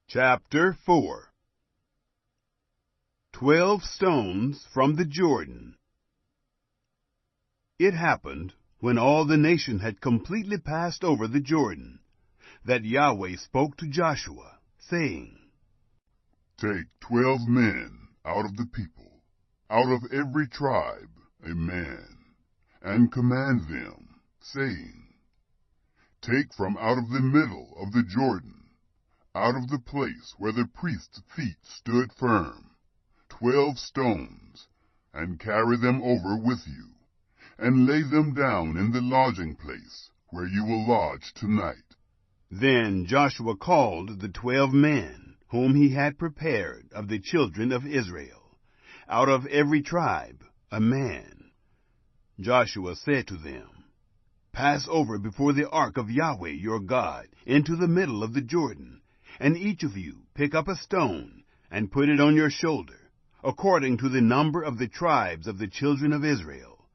Chapter 4 12 Stones from the Jordan. It happened, when all the nation had completely passed over the Jordan, that Yahweh spoke to Joshua, saying, Take 12 men out of the people, out of every tribe a man, and command them, saying, Take from out of the middle of the Jordan, out of the place where the priest's feet stood firm, 12 stones, and carry them over with you, and lay them down in the lodging place where you will lodge tonight. Then Joshua called the 12 men whom he had prepared of the children of Israel, out of every tribe a man. Joshua said to them, Pass over before the ark of Yahweh your God into the middle of the Jordan, and each of you pick up a stone and put it on your shoulder, according to the number of the tribes of the children of Israel,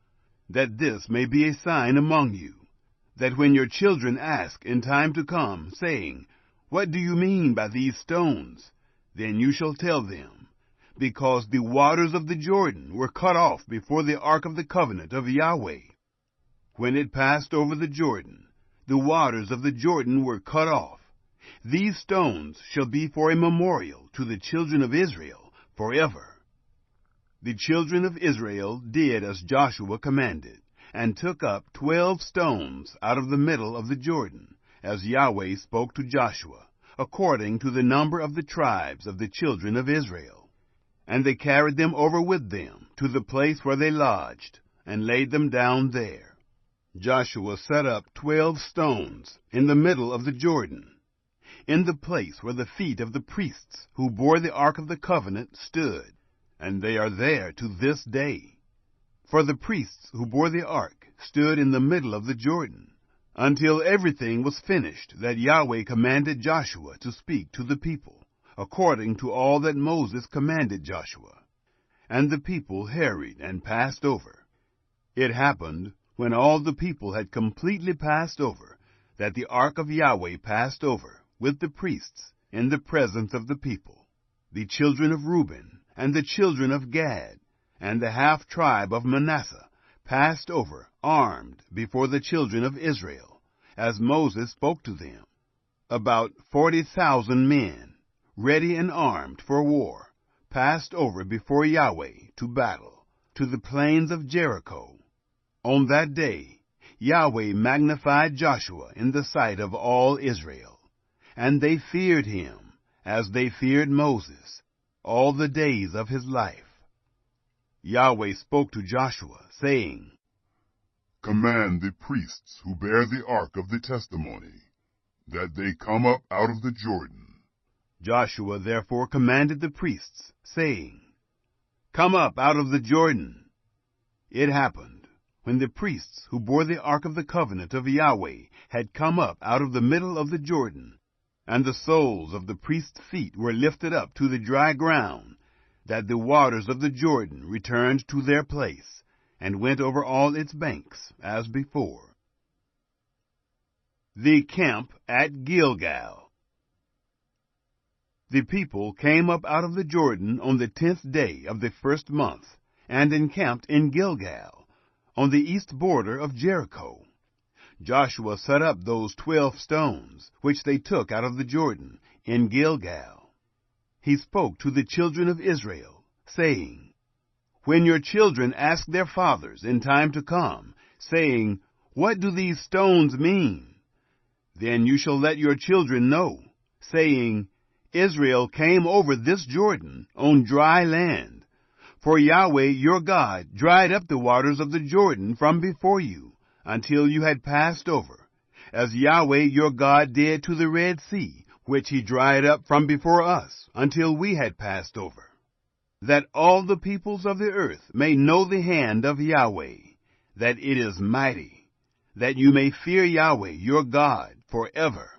that this may be a sign among you, that when your children ask in time to come, saying, What do you mean by these stones? Then you shall tell them, Because the waters of the Jordan were cut off before the ark of the covenant of Yahweh. When it passed over the Jordan, the waters of the Jordan were cut off. These stones shall be for a memorial to the children of Israel forever. The children of Israel did as Joshua commanded, and took up 12 stones out of the middle of the Jordan, as Yahweh spoke to Joshua, according to the number of the tribes of the children of Israel. And they carried them over with them to the place where they lodged, and laid them down there. Joshua set up 12 stones in the middle of the Jordan, in the place where the feet of the priests who bore the ark of the covenant stood, and they are there to this day. For the priests who bore the ark stood in the middle of the Jordan, until everything was finished that Yahweh commanded Joshua to speak to the people, according to all that Moses commanded Joshua. And the people hurried and passed over. It happened, when all the people had completely passed over, that the ark of Yahweh passed over with the priests in the presence of the people. The children of Reuben and the children of Gad and the half-tribe of Manasseh passed over armed before the children of Israel, as Moses spoke to them. About 40,000 men, ready and armed for war, passed over before Yahweh to battle, to the plains of Jericho. On that day Yahweh magnified Joshua in the sight of all Israel, and they feared him as they feared Moses all the days of his life. Yahweh spoke to Joshua, saying, Command the priests who bear the ark of the testimony, that they come up out of the Jordan. Joshua therefore commanded the priests, saying, Come up out of the Jordan. It happened, when the priests who bore the ark of the covenant of Yahweh had come up out of the middle of the Jordan, and the soles of the priests' feet were lifted up to the dry ground, that the waters of the Jordan returned to their place, and went over all its banks, as before. The camp at Gilgal. The people came up out of the Jordan on the 10th day of the first month, and encamped in Gilgal, on the east border of Jericho. Joshua set up those 12 stones, which they took out of the Jordan, in Gilgal. He spoke to the children of Israel, saying, When your children ask their fathers in time to come, saying, What do these stones mean? Then you shall let your children know, saying, Israel came over this Jordan on dry land. For Yahweh your God dried up the waters of the Jordan from before you, until you had passed over, as Yahweh your God did to the Red Sea, which he dried up from before us, until we had passed over. That all the peoples of the earth may know the hand of Yahweh, that it is mighty, that you may fear Yahweh your God forever.